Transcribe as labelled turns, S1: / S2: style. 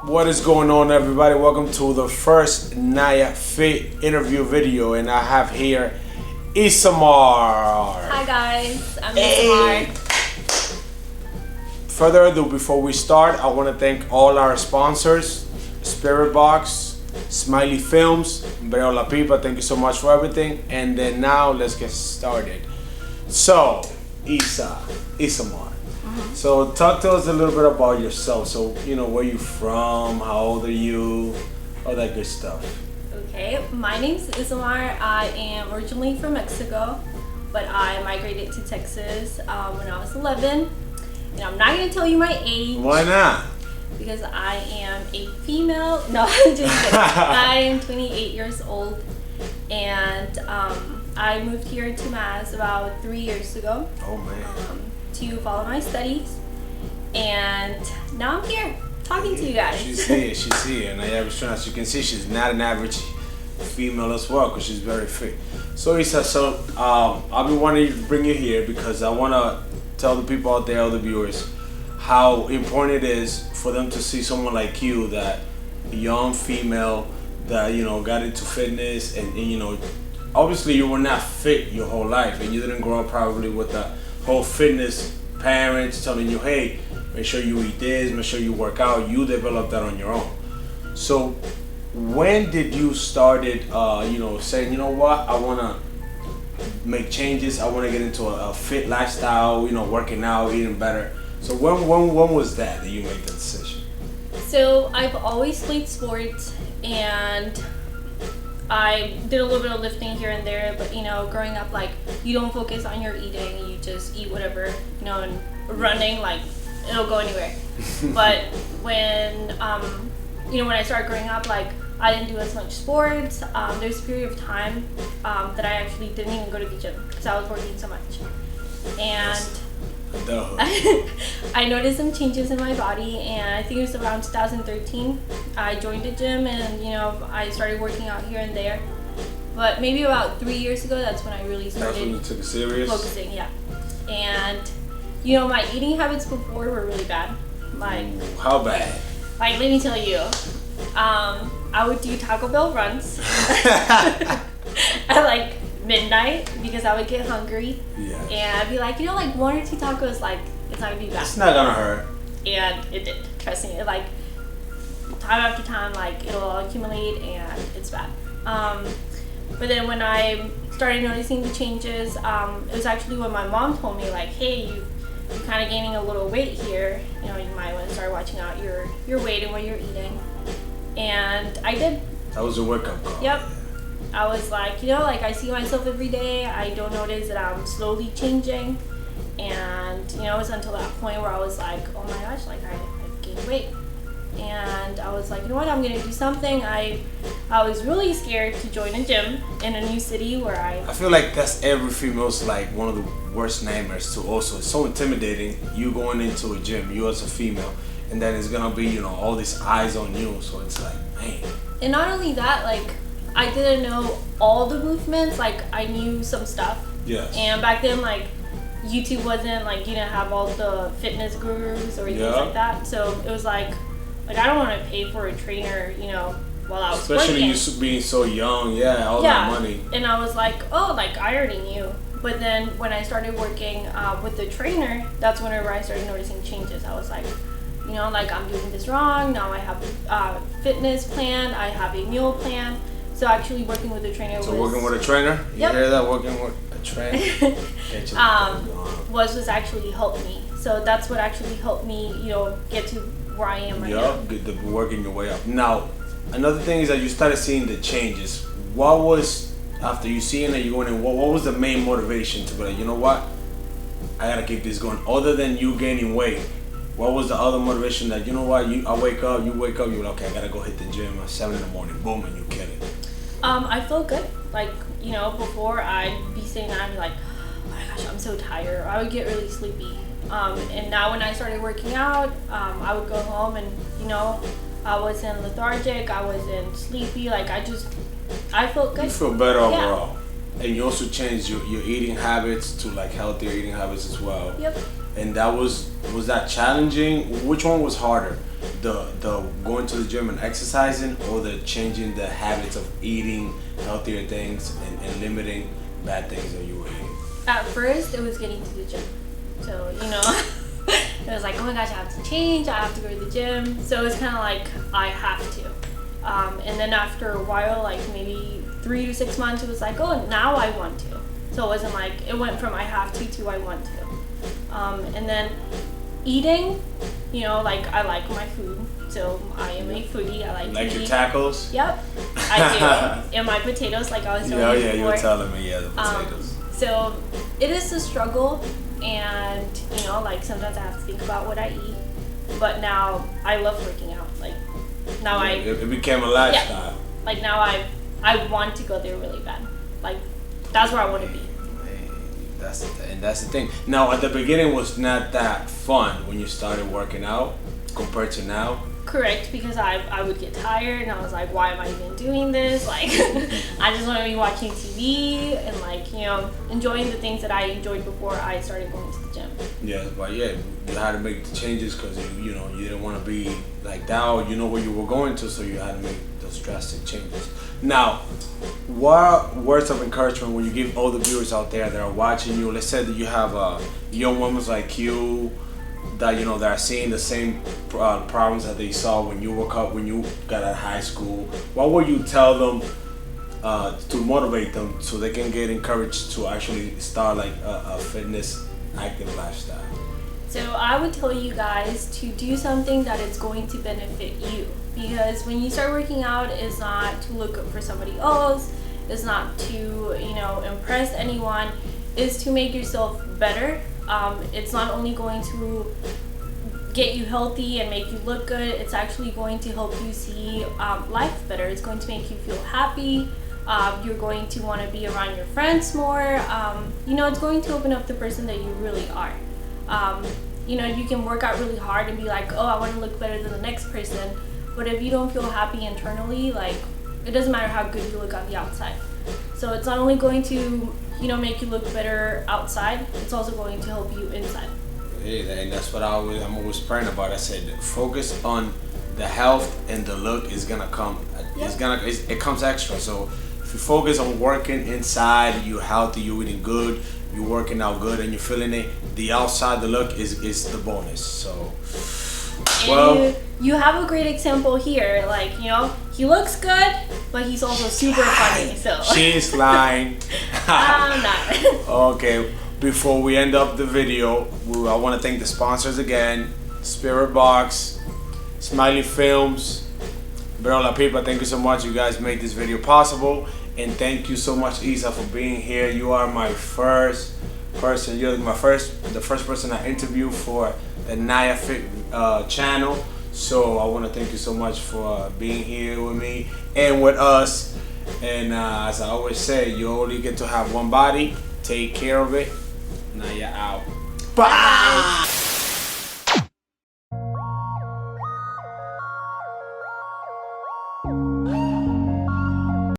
S1: What is going on, everybody? Welcome to the first Naya Fit interview video, and I have here Izamar.
S2: Hi guys, I'm Izamar.
S1: Further ado, before we start, I want to thank all our sponsors: Spirit Box, Smiley Films, Breo La Pipa. Thank you so much for everything. And then now let's get started. So, Izamar. So talk to us a little bit about yourself. So, where you from, how old are you, all that good stuff.
S2: Okay, my name's Izamar. I am originally from Mexico, but I migrated to Texas when I was 11. And I'm not going to tell you my age.
S1: Why not?
S2: Because I am a female. No, I'm just kidding. I am 28 years old. And I moved here to Mass about 3 years ago.
S1: Oh, man.
S2: To follow my studies, and now I'm here talking to you guys.
S1: She's here, and as you can see, she's not an average female as well, because she's very fit. So Isa, I've been wanting to bring you here because I want to tell the people out there, all the viewers, how important it is for them to see someone like you, that young female that got into fitness, and obviously you were not fit your whole life, and you didn't grow up probably with the whole fitness parents telling you, hey, make sure you eat this, make sure you work out. You developed that on your own. So when did you started saying, what, I want to make changes, I want to get into a fit lifestyle, working out, eating better? So when was that you made the decision?
S2: So I've always played sports, and I did a little bit of lifting here and there, but growing up, you don't focus on your eating, you just eat whatever, and running, it'll go anywhere. But when when I started growing up, I didn't do as much sports. There's a period of time that I actually didn't even go to the gym because I was working so much. And I noticed some changes in my body, and I think it was around 2013 I joined the gym, and I started working out here and there. But maybe about 3 years ago, that's when I really started
S1: when you took it serious?
S2: Focusing. Yeah. And my eating habits before were really bad.
S1: How bad?
S2: Let me tell you, I would do Taco Bell runs at midnight because I would get hungry.
S1: Yeah.
S2: And I'd be like, one or two tacos, it's not gonna be bad.
S1: It's not gonna hurt.
S2: And it did. Trust me. Time after time, it'll accumulate and it's bad. But then when I started noticing the changes, it was actually when my mom told me, hey, you're kind of gaining a little weight here. You might want to start watching out your weight and what you're eating. And I did.
S1: That was a wake-up call.
S2: Yep. I was I see myself every day. I don't notice that I'm slowly changing. And, it was until that point where I was like, oh my gosh, I gained weight. And I was like, what, I'm going to do something. I was really scared to join a gym in a new city where I
S1: feel like that's every female's one of the worst nightmares too. Also, it's so intimidating, you going into a gym, you as a female, and then it's going to be, all these eyes on you. So it's man.
S2: And not only that, I didn't know all the movements. I knew some stuff.
S1: Yes.
S2: And back then, YouTube wasn't, you didn't have all the fitness gurus or things like that. So it was I don't want to pay for a trainer, while I was
S1: Especially
S2: working.
S1: you being so young, all that money. And
S2: I was like, oh, I already knew. But then when I started working with the trainer, that's whenever I started noticing changes. I was like, I'm doing this wrong. Now I have a fitness plan. I have a meal plan. So actually working with a trainer
S1: working with a trainer? You hear that? Working with a trainer?
S2: was actually helped me. So that's what actually helped me, get to where I am right now.
S1: Yep, working your way up. Now, another thing is that you started seeing the changes. What was, after you seeing that you're going in, what was the main motivation to be like, what? I gotta keep this going. Other than you gaining weight, what was the other motivation that, I wake up, you're like, okay, I gotta go hit the gym at 7 in the morning, boom, and you kill it.
S2: I feel good. Before I'd be sitting there and be like, oh my gosh, I'm so tired. I would get really sleepy. And now when I started working out, I would go home and, I wasn't lethargic, I wasn't sleepy. I felt good.
S1: You feel better overall. And you also changed your eating habits to like healthier eating habits as well.
S2: Yep.
S1: And that was that challenging? Which one was harder? The going to the gym and exercising, or the changing the habits of eating healthier things and limiting bad things that you were eating?
S2: At first, it was getting to the gym. So, it was like, oh my gosh, I have to change, I have to go to the gym. So it's kind of like, I have to. And then after a while, like maybe 3 to 6 months, it was like, oh, now I want to. So it wasn't like, it went from I have to I want to. And then eating, like I like my food. So I am a foodie. I like to
S1: your
S2: eat.
S1: Tacos?
S2: Yep, I do. And my potatoes, like I was telling you before.
S1: You were telling me, the potatoes.
S2: So it is a struggle, and like sometimes I have to think about what I eat. But now I love working out. Like now
S1: it became a lifestyle.
S2: Yeah, like now I want to go there really bad. Like that's where I want to be.
S1: That's the thing. Now, at the beginning, was not that fun when you started working out compared to now.
S2: Correct, because I would get tired and I was like, why am I even doing this? Like, I just want to be watching TV and like, enjoying the things that I enjoyed before I started going to the gym.
S1: Yeah, but you had to make the changes because you didn't want to be like that, or where you were going to, so you had to make those drastic changes. Now, what words of encouragement will you give all the viewers out there that are watching you? Let's say that you have young women like you that that are seeing the same problems that they saw when you got out of high school. What would you tell them to motivate them so they can get encouraged to actually start like a fitness active lifestyle?
S2: So I would tell you guys to do something that is going to benefit you, because when you start working out, it's not to look good for somebody else, it's not to impress anyone, it's to make yourself better. It's not only going to get you healthy and make you look good, it's actually going to help you see life better. It's going to make you feel happy. You're going to want to be around your friends more. It's going to open up the person that you really are. You can work out really hard and be like, oh, I want to look better than the next person. But if you don't feel happy internally, like, it doesn't matter how good you look on the outside. So it's not only going to, make you look better outside, it's also going to help you inside.
S1: Yeah, and that's what I'm always praying about. I said, focus on the health, and the look is gonna come.
S2: Yep.
S1: It comes extra. So if you focus on working inside, you're healthy, you're eating good, you're working out good, and you're feeling it, the outside, the look is the bonus. So,
S2: and you have a great example here. Like, he looks good, but he's also super funny. So
S1: she's lying.
S2: I'm not.
S1: Okay, before we end up the video, I want to thank the sponsors again: Spirit Box, Smiley Films, Berola Pipa. Thank you so much. You guys made this video possible, and thank you so much, Isa, for being here. You are my first person. You're the first person I interviewed for the Naya Fit channel. So I want to thank you so much for being here with me and with us. And as I always say, you only get to have one body. Take care of it. Naya out. Bye.